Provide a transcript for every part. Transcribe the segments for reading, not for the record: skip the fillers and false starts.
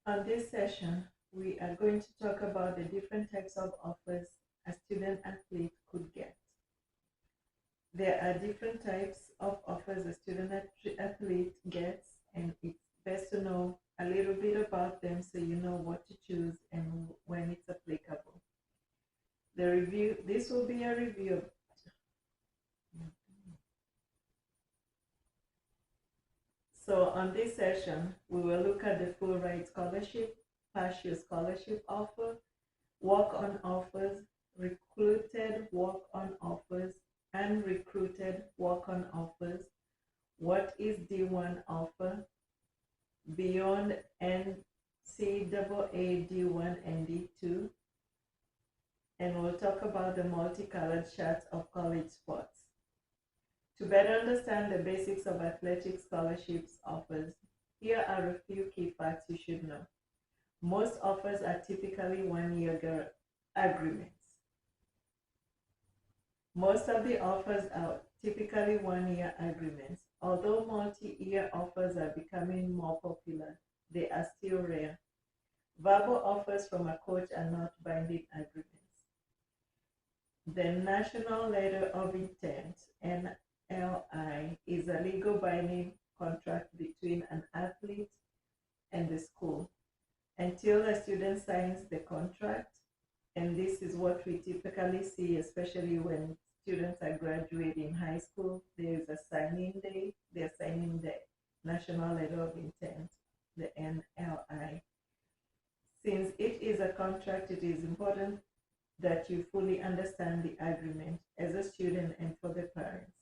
On this session, we are going to talk about the different types of offers a student athlete could get. There are different types of offers a student athlete gets, and it's best to know a little bit about them so you know what to choose and when it's applicable. This will be a review of So on this session, we will look at the full ride scholarship, partial scholarship offer, walk-on offers, recruited walk-on offers, unrecruited walk-on offers, what is D1 offer, beyond NCAA D1 and D2, and we'll talk about the multicolored charts of college sports. To better understand the basics of athletic scholarships offers, here are a few key facts you should know. Most offers are typically one-year agreements. Most of the offers are typically one-year agreements. Although multi-year offers are becoming more popular, they are still rare. Verbal offers from a coach are not binding agreements. The National Letter of Intent, NLI, is a legal binding contract between an athlete and the school. Until a student signs the contract, and this is what we typically see, especially when students are graduating high school, there is a signing day, they're signing the National Letter of Intent, the NLI. Since it is a contract, it is important that you fully understand the agreement as a student and for the parents.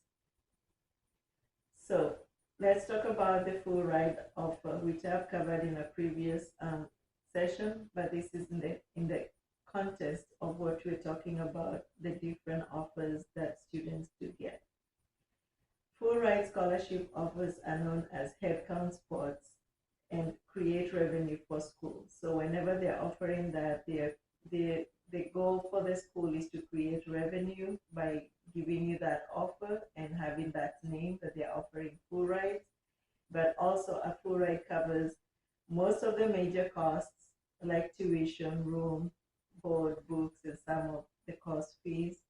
So let's talk about the full ride offer, which I've covered in a previous session, but this is in the context of what we're talking about, the different offers that students do get. Full ride scholarship offers are known as headcount sports and create revenue for schools. So whenever they're offering that, the goal for the school is to create revenue by giving you that offer and having that name that they're offering full rides. But also a full ride covers most of the major costs like tuition, room, board, books, and some of the cost fees.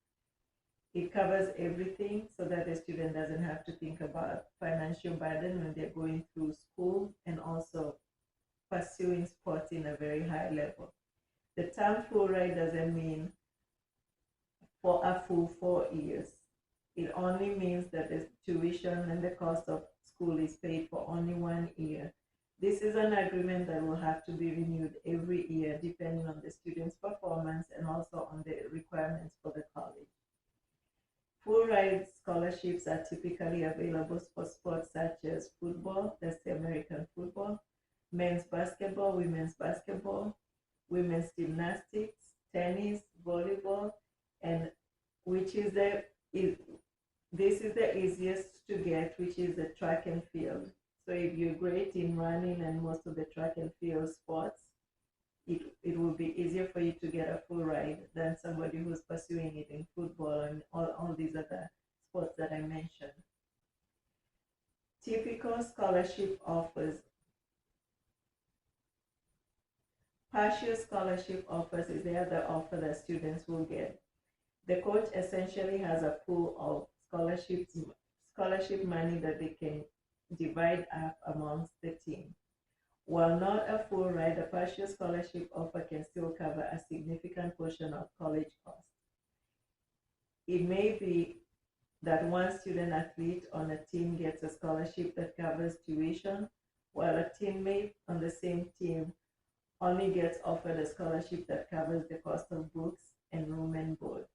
It covers everything so that the student doesn't have to think about financial burden when they're going through school and also pursuing sports in a very high level. The term full ride doesn't mean for a full 4 years. It only means that the tuition and the cost of school is paid for only 1 year. This is an agreement that will have to be renewed every year depending on the student's performance and also on the requirements for the college. Full ride scholarships are typically available for sports such as football, that's the American football, men's basketball, women's basketball, women's gymnastics, tennis, volleyball, and which is this is the easiest to get, which is the track and field. So if you're great in running and most of the track and field sports, it will be easier for you to get a full ride than somebody who's pursuing it in football and all these other sports that I mentioned. Typical scholarship offers. Partial scholarship offers is the other offer that students will get. The coach essentially has a pool of scholarship money that they can divide up amongst the team. While not a full ride, a partial scholarship offer can still cover a significant portion of college costs. It may be that one student athlete on a team gets a scholarship that covers tuition, while a teammate on the same team only gets offered a scholarship that covers the cost of books and room and board.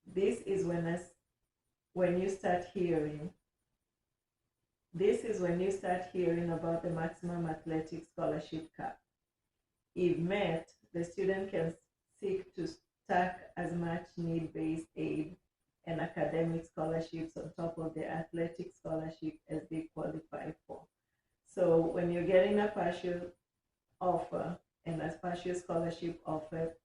This is when you start hearing about the maximum athletic scholarship cap. If met, the student can seek to stack as much need-based aid and academic scholarships on top of the athletic scholarship as they qualify for. So when you're getting a partial offer and a partial scholarship offer,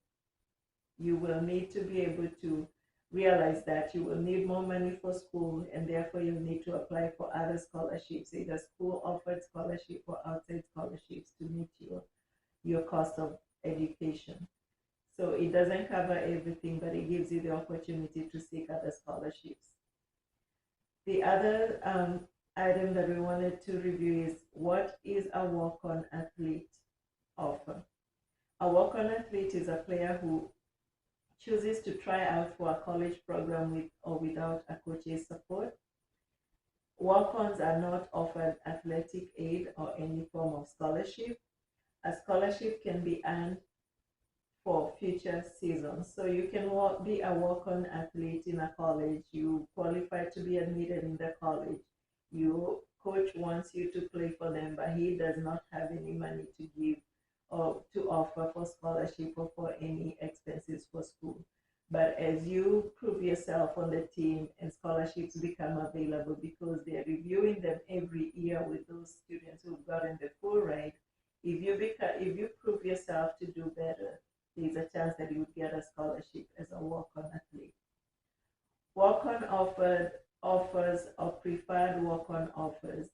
you will need to be able to realize that you will need more money for school, and therefore you need to apply for other scholarships, either school offered scholarship or outside scholarships to meet your cost of education. So it doesn't cover everything, but it gives you the opportunity to seek other scholarships. The other item that we wanted to review is, what is a walk-on athlete offer? A walk-on athlete is a player who chooses to try out for a college program with or without a coach's support. Walk-ons are not offered athletic aid or any form of scholarship. A scholarship can be earned for future seasons. So you can be a walk-on athlete in a college, you qualify to be admitted in the college, your coach wants you to play for them, but he does not have any money to give or to offer for scholarship or for any expenses for school. But as you prove yourself on the team and scholarships become available, because they're reviewing them every year with those students who've gotten the full ride, if you prove yourself to do better, there's a chance that you would get a scholarship as a walk-on athlete. Walk-on offers or preferred walk-on offers.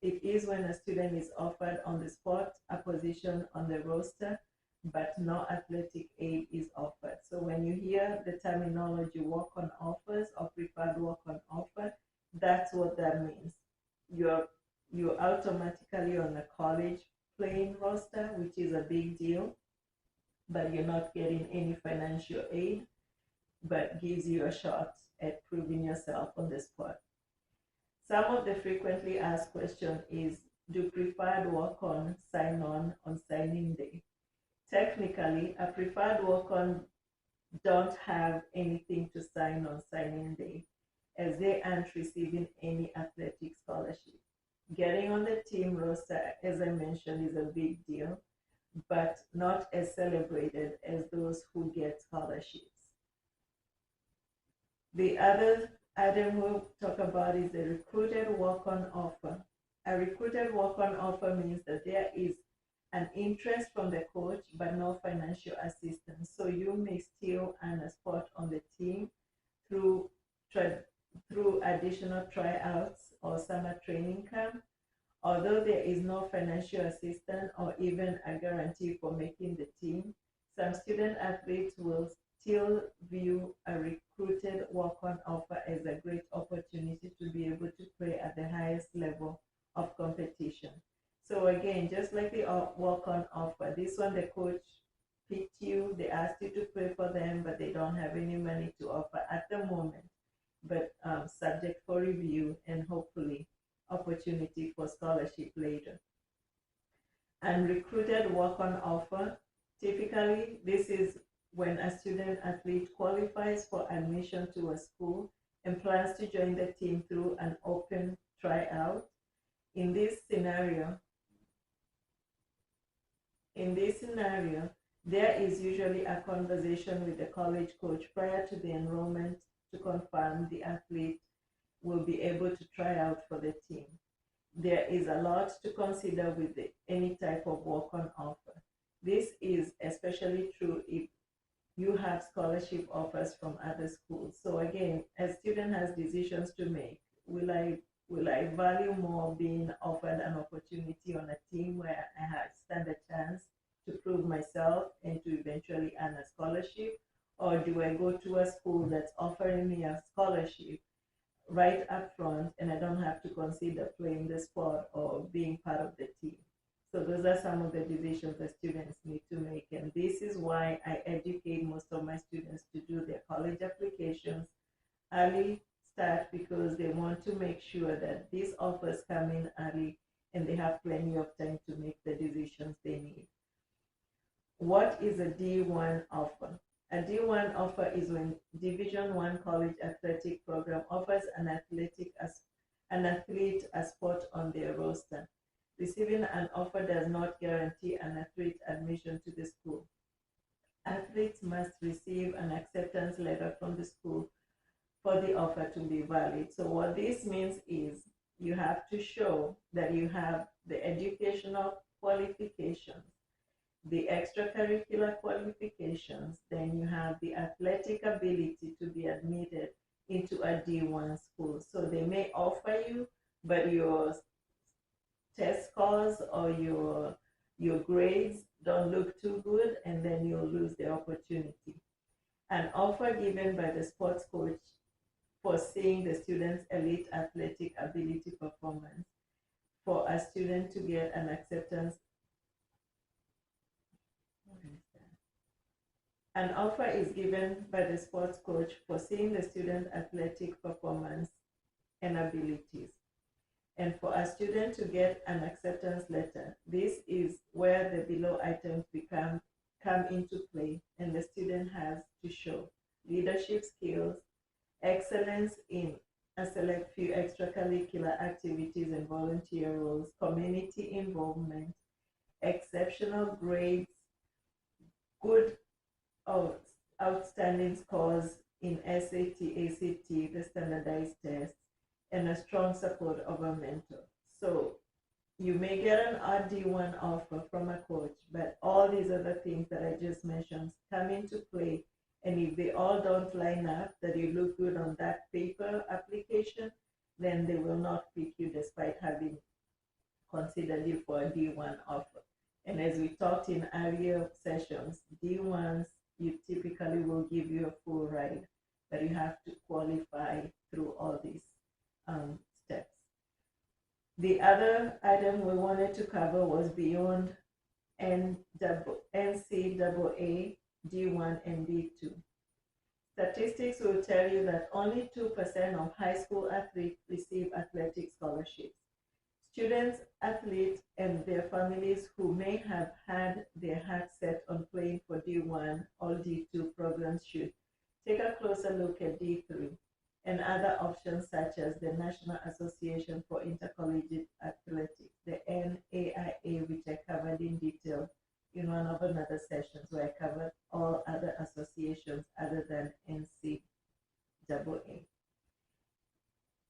It is when a student is offered on the spot a position on the roster, but no athletic aid is offered. So when you hear the terminology walk-on offers or preferred walk-on offer, that's what that means. You're automatically on a college playing roster, which is a big deal, but you're not getting any financial aid, but gives you a shot at proving yourself on the spot. Some of the frequently asked questions is, do preferred walk-on sign on signing day? Technically, a preferred walk-on don't have anything to sign on signing day, as they aren't receiving any athletic scholarship. Getting on the team roster, as I mentioned, is a big deal, but not as celebrated as those who get scholarships. The other item we'll talk about is the recruited walk-on offer. A recruited walk-on offer means that there is an interest from the coach, but no financial assistance. So you may still earn a spot on the team through additional tryouts or summer training camp. Although there is no financial assistance or even a guarantee for making the team, some student athletes will still view a recruited walk-on offer as a great opportunity to be able to play at the highest level of competition. So again, just like the walk-on offer, this one the coach picked you, they asked you to play for them, but they don't have any money to offer at the moment, but subject for review and hopefully opportunity for scholarship later. And recruited walk-on offer, typically this is when a student athlete qualifies for admission to a school and plans to join the team through an open tryout. In this scenario, there is usually a conversation with the college coach prior to the enrollment to confirm the athlete will be able to try out for the team. There is a lot to consider with any type of walk-on offer. This is especially true if you have scholarship offers from other schools. So again, a student has decisions to make. Will I value more being offered an opportunity on a team where I stand a chance to prove myself and to eventually earn a scholarship? Or do I go to a school that's offering me a scholarship right up front and I don't have to consider playing the sport or being part of the team? So those are some of the decisions that students need to make. And this is why I educate most of my students to do their college applications early start, because they want to make sure that these offers come in early and they have plenty of time to make the decisions they need. What is a D1 offer? A D1 offer is when Division I college athletic program offers an athlete a spot on their roster. Receiving an offer does not guarantee an athlete admission to the school. Athletes must receive an acceptance letter from the school for the offer to be valid. So what this means is you have to show that you have the educational qualifications, the extracurricular qualifications, then you have the athletic ability to be admitted into a D1 school. So they may offer you, but your test scores or your grades don't look too good, and then you'll lose the opportunity. An offer given by the sports coach foreseeing the student's elite athletic ability performance for a student to get an acceptance. An offer is given by the sports coach foreseeing the student's athletic performance and abilities. And for a student to get an acceptance letter, this is where the below items come into play, and the student has to show leadership skills, excellence in a select few extracurricular activities and volunteer roles, community involvement, exceptional grades, good or outstanding scores in SAT, ACT, the standardized tests, and a strong support of a mentor. So you may get an RD1 offer from a coach, but all these other things that I just mentioned come into play. And if they all don't line up, that you look good on that paper application, then they will not pick you despite having considered you for a D1 offer. And as we talked in earlier sessions, D1s, you typically will give you a full ride, but you have to qualify through all these steps. The other item we wanted to cover was beyond NCAA D1 and D2. Statistics will tell you that only 2% of high school athletes receive athletic scholarships. Students, athletes, and their families who may have had their hearts set on playing for D1 or D2 programs should take a closer look at D3 and other options such as the National Association for Intercollegiate Athletics, the NAIA, which I covered in detail in one of another sessions where I covered all other associations other than NCAA.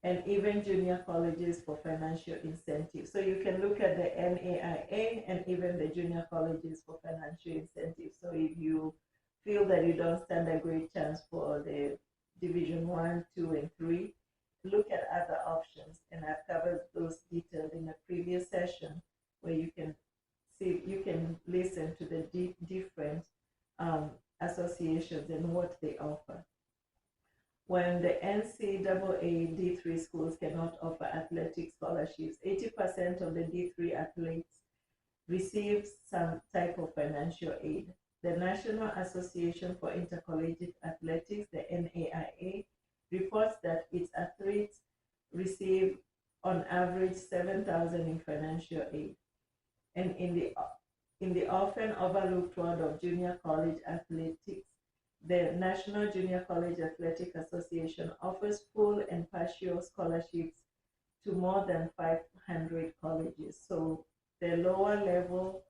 And even junior colleges for financial incentives. So you can look at the NAIA and even the junior colleges for financial incentives. So if you feel that you don't stand a great chance for the Division 1, 2, and 3, look at other options. And I've covered those detailed in a previous session where you can see, you can listen to the different associations and what they offer. When the NCAA D3 schools cannot offer athletic scholarships, 80% of the D3 athletes receive some type of financial aid. The National Association for Intercollegiate Athletics, the NAIA, reports that its athletes receive on average $7,000 in financial aid. And in the often overlooked world of junior college athletics, the National Junior College Athletic Association offers full and partial scholarships to more than 500 colleges. So the lower level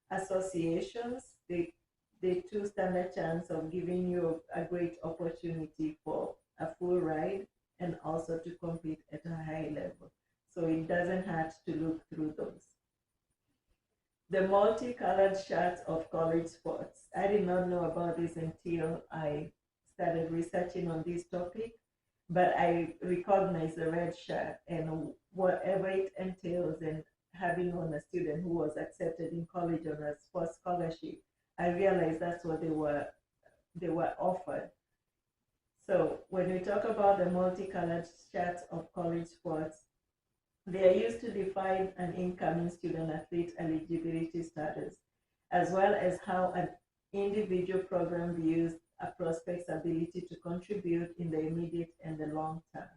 associations, they too stand a chance of giving you a great opportunity for a full ride and also to compete at a high level. So it doesn't hurt to look through those. The multicolored shirts of college sports. I did not know about this until I started researching on this topic, but I recognized the red shirt and whatever it entails, and having known a student who was accepted in college on a sports scholarship, I realized that's what they were offered. So when we talk about the multicolored shirts of college sports, they are used to define an incoming student athlete eligibility status, as well as how an individual program views a prospect's ability to contribute in the immediate and the long term.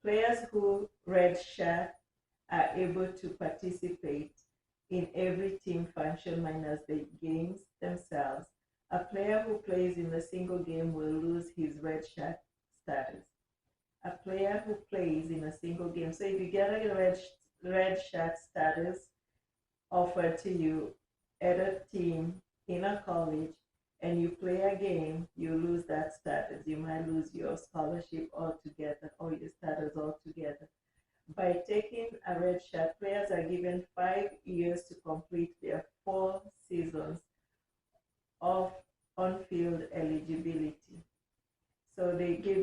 Players who redshirt are able to participate in every team function minus the games themselves. A player who plays in a single game will lose his redshirt status. A player who plays in a single game. So if you get a red shirt status offered to you at a team in a college and you play a game, you lose that status. You might lose your scholarship altogether or your status altogether. By taking a red shirt, players are given 5 years to complete their 4 seasons of on-field eligibility. So they give